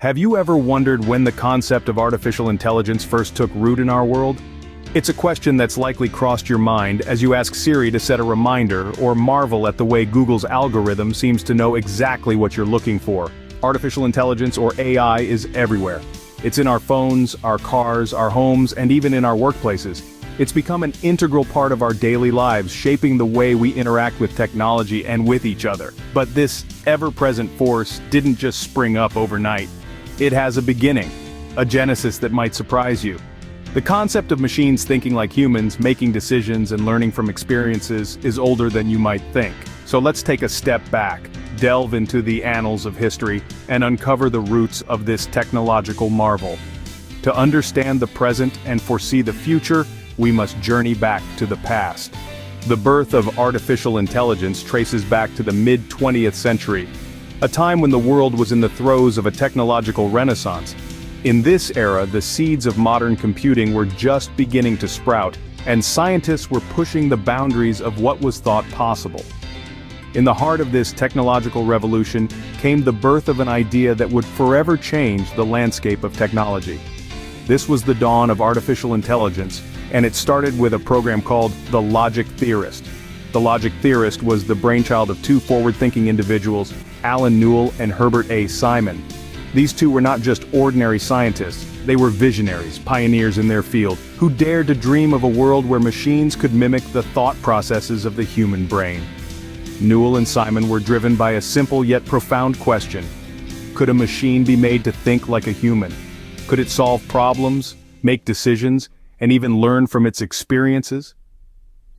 Have you ever wondered when the concept of artificial intelligence first took root in our world? It's a question that's likely crossed your mind as you ask Siri to set a reminder or marvel at the way Google's algorithm seems to know exactly what you're looking for. Artificial intelligence, or AI, is everywhere. It's in our phones, our cars, our homes, and even in our workplaces. It's become an integral part of our daily lives, shaping the way we interact with technology and with each other. But this ever-present force didn't just spring up overnight. It has a beginning, a genesis that might surprise you. The concept of machines thinking like humans, making decisions and learning from experiences is older than you might think. So let's take a step back, delve into the annals of history, and uncover the roots of this technological marvel. To understand the present and foresee the future, we must journey back to the past. The birth of artificial intelligence traces back to the mid-20th century, a time when the world was in the throes of a technological renaissance. In this era, the seeds of modern computing were just beginning to sprout, and scientists were pushing the boundaries of what was thought possible. In the heart of this technological revolution came the birth of an idea that would forever change the landscape of technology. This was the dawn of artificial intelligence, and it started with a program called The Logic Theorist. The Logic Theorist was the brainchild of two forward-thinking individuals, Alan Newell and Herbert A. Simon. These two were not just ordinary scientists, they were visionaries, pioneers in their field, who dared to dream of a world where machines could mimic the thought processes of the human brain. Newell and Simon were driven by a simple yet profound question. Could a machine be made to think like a human? Could it solve problems, make decisions, and even learn from its experiences?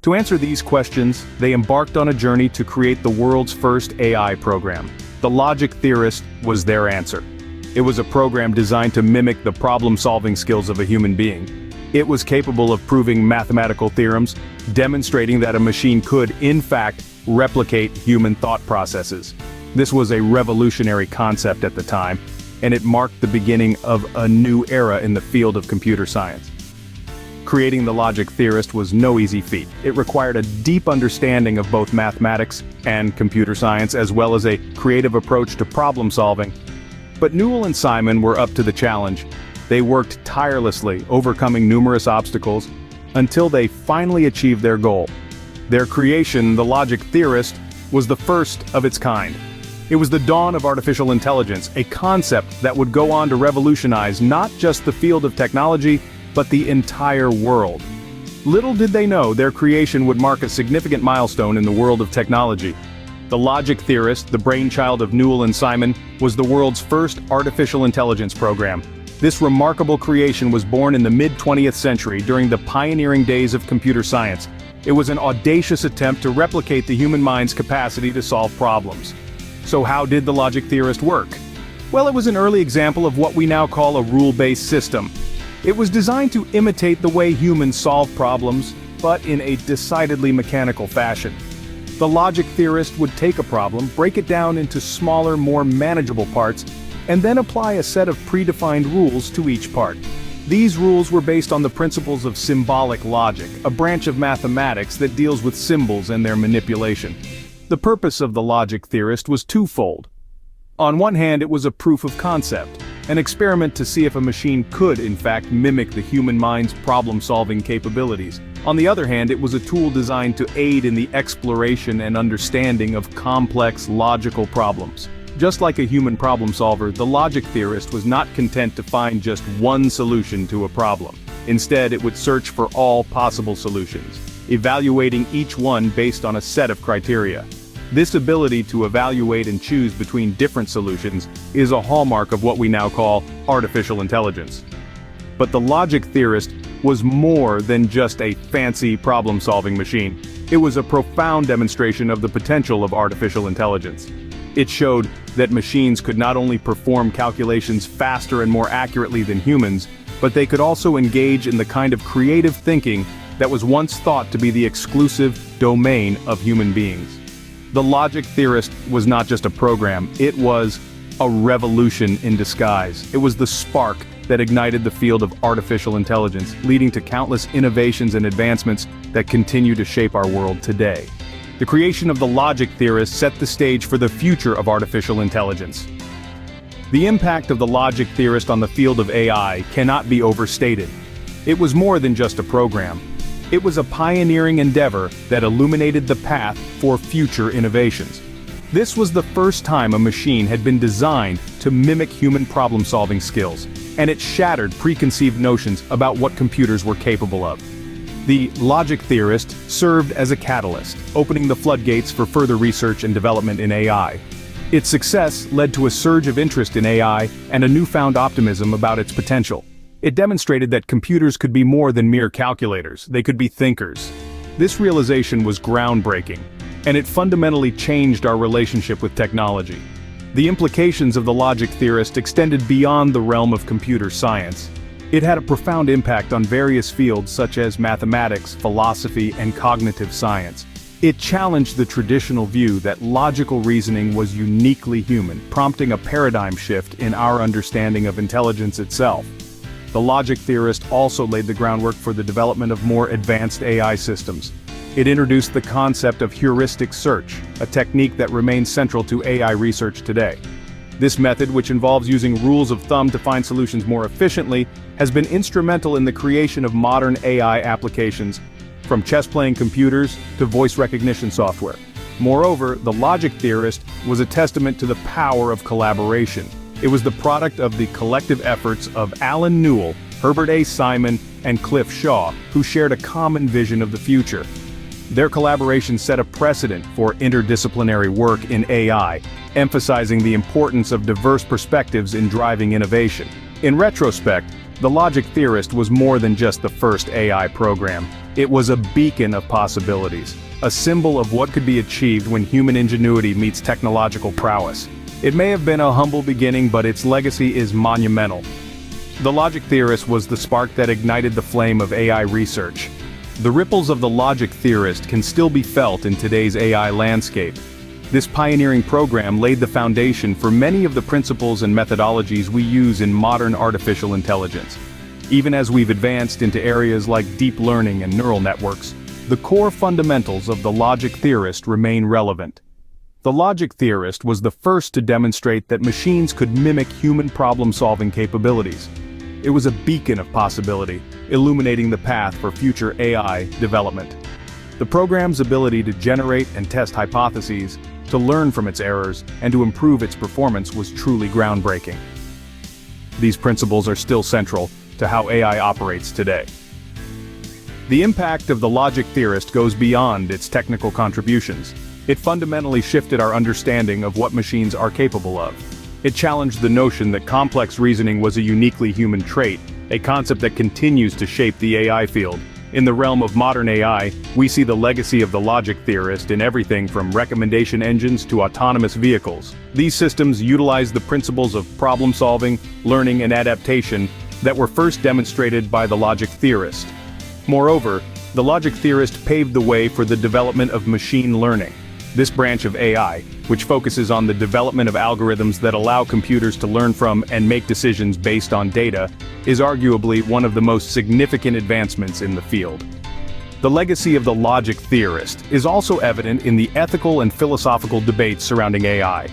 To answer these questions, they embarked on a journey to create the world's first AI program. The Logic Theorist was their answer. It was a program designed to mimic the problem-solving skills of a human being. It was capable of proving mathematical theorems, demonstrating that a machine could, in fact, replicate human thought processes. This was a revolutionary concept at the time, and it marked the beginning of a new era in the field of computer science. Creating the Logic Theorist was no easy feat. It required a deep understanding of both mathematics and computer science, as well as a creative approach to problem solving. But Newell and Simon were up to the challenge. They worked tirelessly, overcoming numerous obstacles, until they finally achieved their goal. Their creation, the Logic Theorist, was the first of its kind. It was the dawn of artificial intelligence, a concept that would go on to revolutionize not just the field of technology, but the entire world. Little did they know their creation would mark a significant milestone in the world of technology. The Logic Theorist, the brainchild of Newell and Simon, was the world's first artificial intelligence program. This remarkable creation was born in the mid-20th century during the pioneering days of computer science. It was an audacious attempt to replicate the human mind's capacity to solve problems. So how did the Logic Theorist work? Well, it was an early example of what we now call a rule-based system. It was designed to imitate the way humans solve problems, but in a decidedly mechanical fashion. The Logic Theorist would take a problem, break it down into smaller, more manageable parts, and then apply a set of predefined rules to each part. These rules were based on the principles of symbolic logic, a branch of mathematics that deals with symbols and their manipulation. The purpose of the Logic Theorist was twofold. On one hand, it was a proof of concept, an experiment to see if a machine could, in fact, mimic the human mind's problem-solving capabilities. On the other hand, it was a tool designed to aid in the exploration and understanding of complex, logical problems. Just like a human problem solver, the Logic Theorist was not content to find just one solution to a problem. Instead, it would search for all possible solutions, evaluating each one based on a set of criteria. This ability to evaluate and choose between different solutions is a hallmark of what we now call artificial intelligence. But the Logic Theorist was more than just a fancy problem-solving machine. It was a profound demonstration of the potential of artificial intelligence. It showed that machines could not only perform calculations faster and more accurately than humans, but they could also engage in the kind of creative thinking that was once thought to be the exclusive domain of human beings. The Logic Theorist was not just a program, it was a revolution in disguise. It was the spark that ignited the field of artificial intelligence, leading to countless innovations and advancements that continue to shape our world today. The creation of the Logic Theorist set the stage for the future of artificial intelligence. The impact of the logic theorist on the field of AI cannot be overstated. It was more than just a program. It was a pioneering endeavor that illuminated the path for future innovations. This was the first time a machine had been designed to mimic human problem-solving skills, and it shattered preconceived notions about what computers were capable of. The logic theorist served as a catalyst, opening the floodgates for further research and development in AI. Its success led to a surge of interest in AI and a newfound optimism about its potential. It demonstrated that computers could be more than mere calculators, they could be thinkers. This realization was groundbreaking, and it fundamentally changed our relationship with technology. The implications of the logic theorist extended beyond the realm of computer science. It had a profound impact on various fields such as mathematics, philosophy, and cognitive science. It challenged the traditional view that logical reasoning was uniquely human, prompting a paradigm shift in our understanding of intelligence itself. The logic theorist also laid the groundwork for the development of more advanced AI systems. It introduced the concept of heuristic search, a technique that remains central to AI research today. This method, which involves using rules of thumb to find solutions more efficiently, has been instrumental in the creation of modern AI applications, from chess-playing computers to voice recognition software. Moreover, the logic theorist was a testament to the power of collaboration. It was the product of the collective efforts of Alan Newell, Herbert A. Simon, and Cliff Shaw, who shared a common vision of the future. Their collaboration set a precedent for interdisciplinary work in AI, emphasizing the importance of diverse perspectives in driving innovation. In retrospect, the logic theorist was more than just the first AI program. It was a beacon of possibilities, a symbol of what could be achieved when human ingenuity meets technological prowess. It may have been a humble beginning, but its legacy is monumental. The logic theorist was the spark that ignited the flame of AI research. The ripples of the logic theorist can still be felt in today's AI landscape. This pioneering program laid the foundation for many of the principles and methodologies we use in modern artificial intelligence. Even as we've advanced into areas like deep learning and neural networks, the core fundamentals of the logic theorist remain relevant. The logic theorist was the first to demonstrate that machines could mimic human problem-solving capabilities. It was a beacon of possibility, illuminating the path for future AI development. The program's ability to generate and test hypotheses, to learn from its errors, and to improve its performance was truly groundbreaking. These principles are still central to how AI operates today. The impact of the logic theorist goes beyond its technical contributions. It fundamentally shifted our understanding of what machines are capable of. It challenged the notion that complex reasoning was a uniquely human trait, a concept that continues to shape the AI field. In the realm of modern AI, we see the legacy of the logic theorist in everything from recommendation engines to autonomous vehicles. These systems utilize the principles of problem-solving, learning, and adaptation that were first demonstrated by the logic theorist. Moreover, the logic theorist paved the way for the development of machine learning. This branch of AI, which focuses on the development of algorithms that allow computers to learn from and make decisions based on data, is arguably one of the most significant advancements in the field. The legacy of the logic theorist is also evident in the ethical and philosophical debates surrounding AI.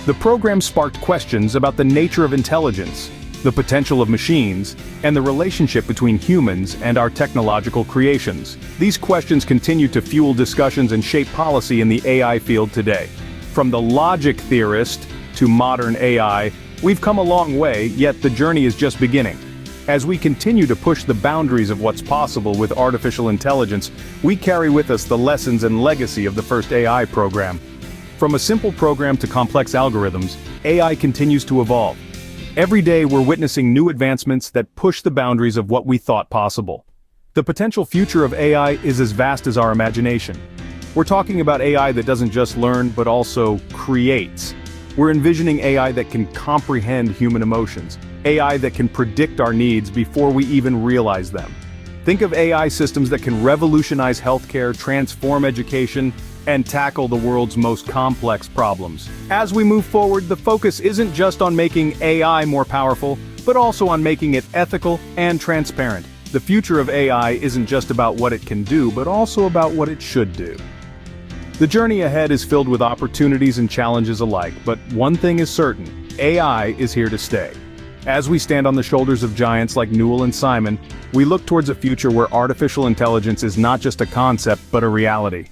The program sparked questions about the nature of intelligence, the potential of machines, and the relationship between humans and our technological creations. These questions continue to fuel discussions and shape policy in the AI field today. From the logic theorist to modern AI, we've come a long way, yet the journey is just beginning. As we continue to push the boundaries of what's possible with artificial intelligence, we carry with us the lessons and legacy of the first AI program. From a simple program to complex algorithms, AI continues to evolve. Every day we're witnessing new advancements that push the boundaries of what we thought possible. The potential future of AI is as vast as our imagination. We're talking about AI that doesn't just learn but also creates. We're envisioning AI that can comprehend human emotions, AI that can predict our needs before we even realize them. Think of AI systems that can revolutionize healthcare, transform education, and tackle the world's most complex problems. As we move forward, the focus isn't just on making AI more powerful, but also on making it ethical and transparent. The future of AI isn't just about what it can do, but also about what it should do. The journey ahead is filled with opportunities and challenges alike, but one thing is certain: AI is here to stay. As we stand on the shoulders of giants like Newell and Simon, we look towards a future where artificial intelligence is not just a concept but a reality.